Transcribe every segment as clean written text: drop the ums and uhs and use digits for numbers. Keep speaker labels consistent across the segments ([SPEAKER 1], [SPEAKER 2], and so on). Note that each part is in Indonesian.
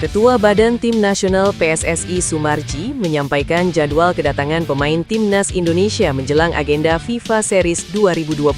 [SPEAKER 1] Ketua Badan Tim Nasional PSSI Sumarji menyampaikan jadwal kedatangan pemain Timnas Indonesia menjelang agenda FIFA Series 2026.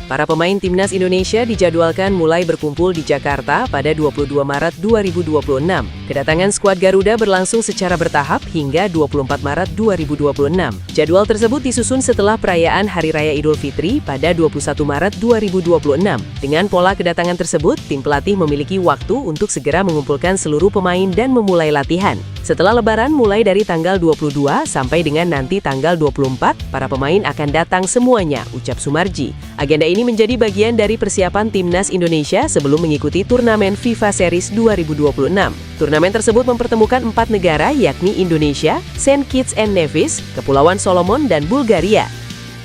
[SPEAKER 1] Para pemain Timnas Indonesia dijadwalkan mulai berkumpul di Jakarta pada 22 Maret 2026. Kedatangan skuad Garuda berlangsung secara bertahap hingga 24 Maret 2026. Jadwal tersebut disusun setelah perayaan Hari Raya Idul Fitri pada 21 Maret 2026. Dengan pola kedatangan tersebut, tim pelatih memiliki waktu untuk segera mengumpulkan seluruh pemain dan memulai latihan. Setelah Lebaran mulai dari tanggal 22 sampai dengan nanti tanggal 24, para pemain akan datang semuanya, ucap Sumarji. Agenda ini menjadi bagian dari persiapan Timnas Indonesia sebelum mengikuti turnamen FIFA Series 2026. Turnamen tersebut mempertemukan 4 negara yakni Indonesia, Saint Kitts and Nevis, Kepulauan Solomon, dan Bulgaria.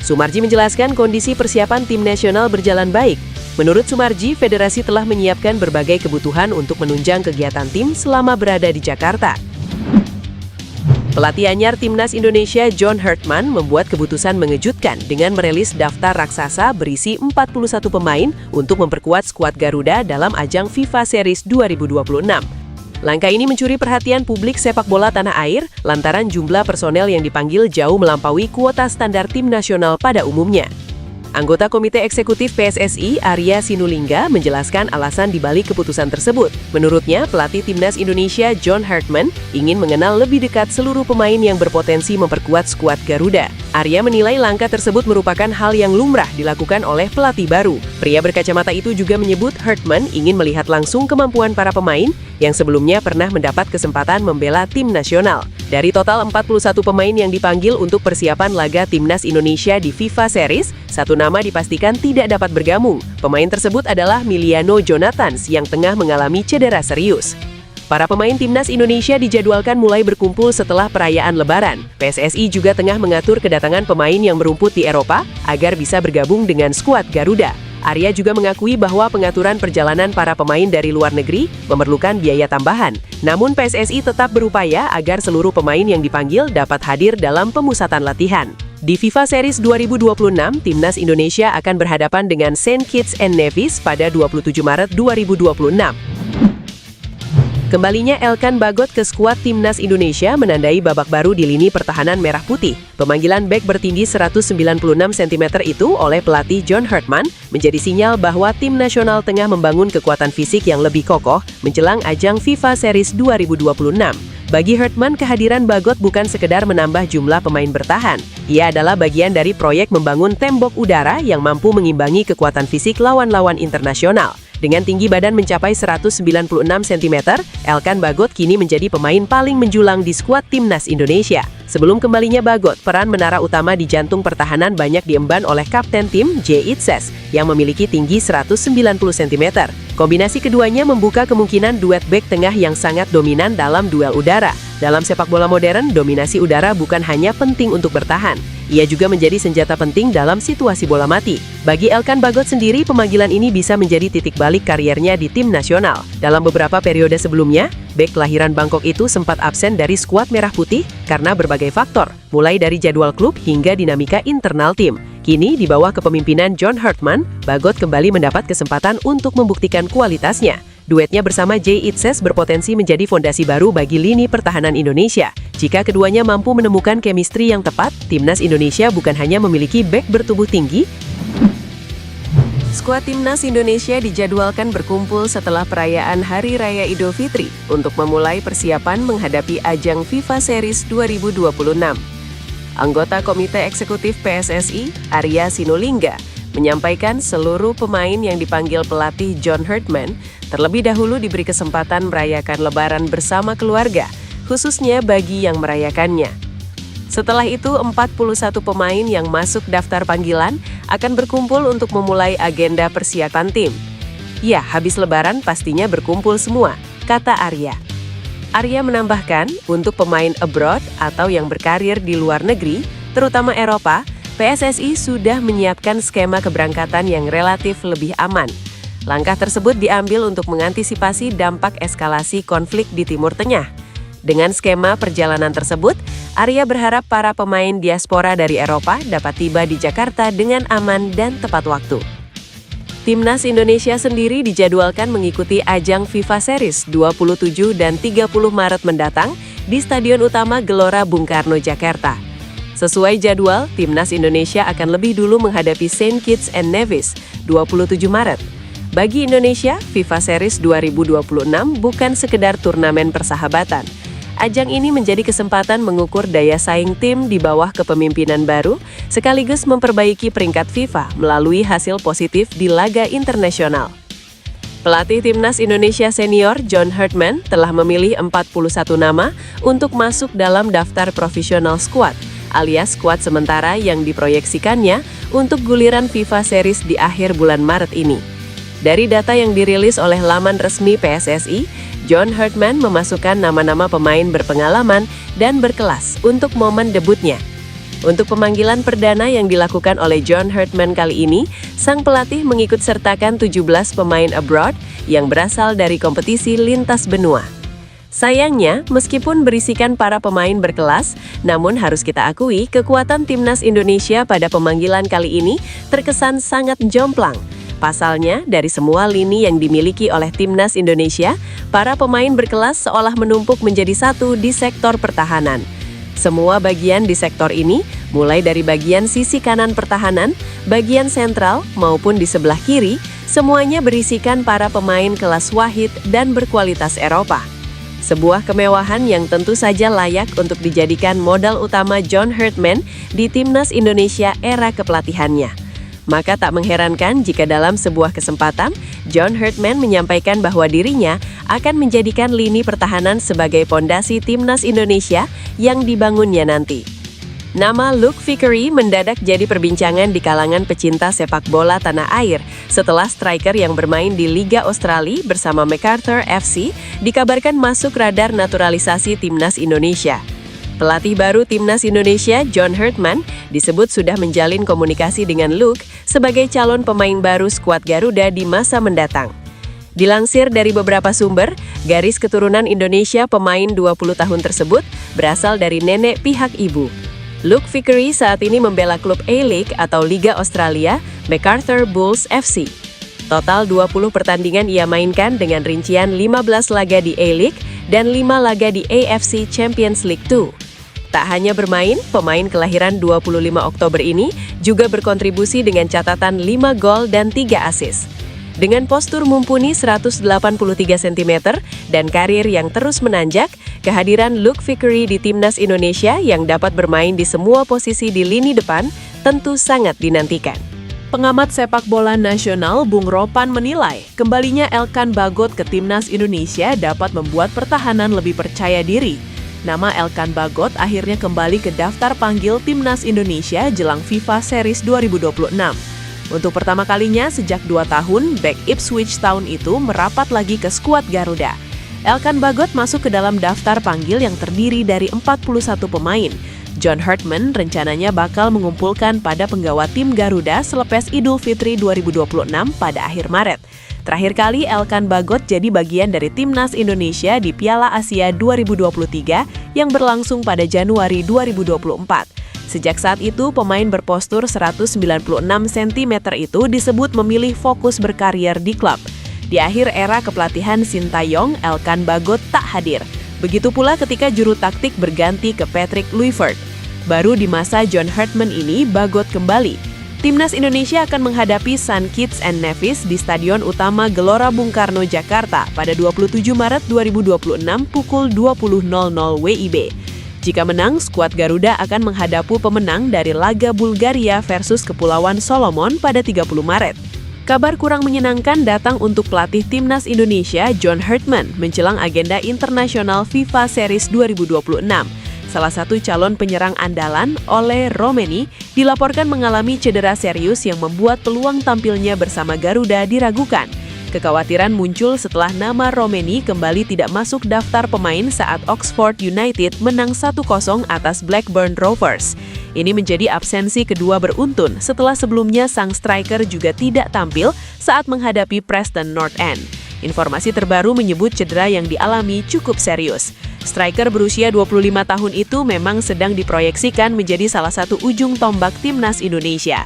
[SPEAKER 1] Sumarji menjelaskan kondisi persiapan tim nasional berjalan baik. Menurut Sumarji, federasi telah menyiapkan berbagai kebutuhan untuk menunjang kegiatan tim selama berada di Jakarta. Pelatih anyar Timnas Indonesia John Hartman membuat keputusan mengejutkan dengan merilis daftar raksasa berisi 41 pemain untuk memperkuat skuad Garuda dalam ajang FIFA Series 2026. Langkah ini mencuri perhatian publik sepak bola tanah air lantaran jumlah personel yang dipanggil jauh melampaui kuota standar tim nasional pada umumnya. Anggota Komite Eksekutif PSSI, Arya Sinulinga, menjelaskan alasan dibalik keputusan tersebut. Menurutnya, pelatih Timnas Indonesia John Hartman ingin mengenal lebih dekat seluruh pemain yang berpotensi memperkuat skuad Garuda. Arya menilai langkah tersebut merupakan hal yang lumrah dilakukan oleh pelatih baru. Pria berkacamata itu juga menyebut Hartman ingin melihat langsung kemampuan para pemain yang sebelumnya pernah mendapat kesempatan membela tim nasional. Dari total 41 pemain yang dipanggil untuk persiapan laga Timnas Indonesia di FIFA Series, satu nama dipastikan tidak dapat bergabung. Pemain tersebut adalah Miliano Jonathans yang tengah mengalami cedera serius. Para pemain Timnas Indonesia dijadwalkan mulai berkumpul setelah perayaan Lebaran. PSSI juga tengah mengatur kedatangan pemain yang merumput di Eropa agar bisa bergabung dengan skuad Garuda. Arya juga mengakui bahwa pengaturan perjalanan para pemain dari luar negeri memerlukan biaya tambahan. Namun PSSI tetap berupaya agar seluruh pemain yang dipanggil dapat hadir dalam pemusatan latihan. Di FIFA Series 2026, Timnas Indonesia akan berhadapan dengan Saint Kitts and Nevis pada 27 Maret 2026. Kembalinya Elkan Bagot ke skuad Timnas Indonesia menandai babak baru di lini pertahanan merah putih. Pemanggilan bek bertinggi 196 cm itu oleh pelatih John Hartman menjadi sinyal bahwa tim nasional tengah membangun kekuatan fisik yang lebih kokoh menjelang ajang FIFA Series 2026. Bagi Hartman, kehadiran Bagot bukan sekedar menambah jumlah pemain bertahan. Ia adalah bagian dari proyek membangun tembok udara yang mampu mengimbangi kekuatan fisik lawan-lawan internasional. Dengan tinggi badan mencapai 196 cm, Elkan Bagot kini menjadi pemain paling menjulang di skuad Timnas Indonesia. Sebelum kembalinya Bagot, peran menara utama di jantung pertahanan banyak diemban oleh kapten tim J. Itzes yang memiliki tinggi 190 cm. Kombinasi keduanya membuka kemungkinan duet bek tengah yang sangat dominan dalam duel udara. Dalam sepak bola modern, dominasi udara bukan hanya penting untuk bertahan. Ia juga menjadi senjata penting dalam situasi bola mati. Bagi Elkan Bagot sendiri, pemanggilan ini bisa menjadi titik balik karirnya di tim nasional. Dalam beberapa periode sebelumnya, bek kelahiran Bangkok itu sempat absen dari skuad merah putih karena berbagai faktor, mulai dari jadwal klub hingga dinamika internal tim. Kini, di bawah kepemimpinan John Hartman, Bagot kembali mendapat kesempatan untuk membuktikan kualitasnya. Duetnya bersama J. Itzes berpotensi menjadi fondasi baru bagi lini pertahanan Indonesia. Jika keduanya mampu menemukan chemistry yang tepat, Timnas Indonesia bukan hanya memiliki bek bertubuh tinggi. Skuad Timnas Indonesia dijadwalkan berkumpul setelah perayaan Hari Raya Idul Fitri untuk memulai persiapan menghadapi ajang FIFA Series 2026. Anggota Komite Eksekutif PSSI, Arya Sinulinga, menyampaikan seluruh pemain yang dipanggil pelatih John Hartman terlebih dahulu diberi kesempatan merayakan Lebaran bersama keluarga, khususnya bagi yang merayakannya. Setelah itu, 41 pemain yang masuk daftar panggilan akan berkumpul untuk memulai agenda persiapan tim. Ya, habis Lebaran pastinya berkumpul semua, kata Arya. Arya menambahkan, untuk pemain abroad atau yang berkarir di luar negeri, terutama Eropa, PSSI sudah menyiapkan skema keberangkatan yang relatif lebih aman. Langkah tersebut diambil untuk mengantisipasi dampak eskalasi konflik di Timur Tengah. Dengan skema perjalanan tersebut, Arya berharap para pemain diaspora dari Eropa dapat tiba di Jakarta dengan aman dan tepat waktu. Timnas Indonesia sendiri dijadwalkan mengikuti ajang FIFA Series 27 dan 30 Maret mendatang di Stadion Utama Gelora Bung Karno, Jakarta. Sesuai jadwal, Timnas Indonesia akan lebih dulu menghadapi Saint Kitts and Nevis 27 Maret. Bagi Indonesia, FIFA Series 2026 bukan sekedar turnamen persahabatan. Ajang ini menjadi kesempatan mengukur daya saing tim di bawah kepemimpinan baru, sekaligus memperbaiki peringkat FIFA melalui hasil positif di laga internasional. Pelatih Timnas Indonesia Senior John Herdman telah memilih 41 nama untuk masuk dalam daftar professional squad, alias skuad sementara yang diproyeksikannya untuk guliran FIFA Series di akhir bulan Maret ini. Dari data yang dirilis oleh laman resmi PSSI, John Herdman memasukkan nama-nama pemain berpengalaman dan berkelas untuk momen debutnya. Untuk pemanggilan perdana yang dilakukan oleh John Herdman kali ini, sang pelatih mengikut sertakan 17 pemain abroad yang berasal dari kompetisi lintas benua. Sayangnya, meskipun berisikan para pemain berkelas, namun harus kita akui kekuatan Timnas Indonesia pada pemanggilan kali ini terkesan sangat jomplang. Pasalnya, dari semua lini yang dimiliki oleh Timnas Indonesia, para pemain berkelas seolah menumpuk menjadi satu di sektor pertahanan. Semua bagian di sektor ini, mulai dari bagian sisi kanan pertahanan, bagian sentral, maupun di sebelah kiri, semuanya berisikan para pemain kelas wahid dan berkualitas Eropa. Sebuah kemewahan yang tentu saja layak untuk dijadikan modal utama John Herdman di Timnas Indonesia era kepelatihannya. Maka tak mengherankan jika dalam sebuah kesempatan, John Herdman menyampaikan bahwa dirinya akan menjadikan lini pertahanan sebagai pondasi Timnas Indonesia yang dibangunnya nanti. Nama Luke Vickery mendadak jadi perbincangan di kalangan pecinta sepak bola tanah air setelah striker yang bermain di Liga Australia bersama MacArthur FC dikabarkan masuk radar naturalisasi Timnas Indonesia. Pelatih baru Timnas Indonesia, John Herdman, disebut sudah menjalin komunikasi dengan Luke sebagai calon pemain baru skuad Garuda di masa mendatang. Dilansir dari beberapa sumber, garis keturunan Indonesia pemain 20 tahun tersebut berasal dari nenek pihak ibu. Luke Vickery saat ini membela klub A-League atau Liga Australia, MacArthur Bulls FC. Total 20 pertandingan ia mainkan dengan rincian 15 laga di A-League dan 5 laga di AFC Champions League 2. Tak hanya bermain, pemain kelahiran 25 Oktober ini juga berkontribusi dengan catatan 5 gol dan 3 assist. Dengan postur mumpuni 183 cm dan karir yang terus menanjak, kehadiran Luke Vickery di Timnas Indonesia yang dapat bermain di semua posisi di lini depan tentu sangat dinantikan. Pengamat sepak bola nasional Bung Ropan menilai, kembalinya Elkan Bagot ke Timnas Indonesia dapat membuat pertahanan lebih percaya diri. Nama Elkan Bagot akhirnya kembali ke daftar panggil Timnas Indonesia jelang FIFA Series 2026. Untuk pertama kalinya sejak 2 tahun, bek Ipswich Town itu merapat lagi ke skuad Garuda. Elkan Bagot masuk ke dalam daftar panggil yang terdiri dari 41 pemain. John Herdman rencananya bakal mengumpulkan pada penggawa tim Garuda selepas Idul Fitri 2026 pada akhir Maret. Terakhir kali Elkan Bagot jadi bagian dari Timnas Indonesia di Piala Asia 2023 yang berlangsung pada Januari 2024. Sejak saat itu, pemain berpostur 196 cm itu disebut memilih fokus berkarier di klub. Di akhir era kepelatihan Sintayong, Elkan Bagot tak hadir. Begitu pula ketika juru taktik berganti ke Patrick Kluivert. Baru di masa John Herdman ini, Bagot kembali. Timnas Indonesia akan menghadapi Saint Kitts and Nevis di Stadion Utama Gelora Bung Karno, Jakarta pada 27 Maret 2026 pukul 20.00 WIB. Jika menang, skuad Garuda akan menghadapi pemenang dari laga Bulgaria versus Kepulauan Solomon pada 30 Maret. Kabar kurang menyenangkan datang untuk pelatih Timnas Indonesia John Herdman menjelang agenda internasional FIFA Series 2026. Salah satu calon penyerang andalan, Ole Romeni, dilaporkan mengalami cedera serius yang membuat peluang tampilnya bersama Garuda diragukan. Kekhawatiran muncul setelah nama Romeni kembali tidak masuk daftar pemain saat Oxford United menang 1-0 atas Blackburn Rovers. Ini menjadi absensi kedua beruntun setelah sebelumnya sang striker juga tidak tampil saat menghadapi Preston North End. Informasi terbaru menyebut cedera yang dialami cukup serius. Striker berusia 25 tahun itu memang sedang diproyeksikan menjadi salah satu ujung tombak Timnas Indonesia.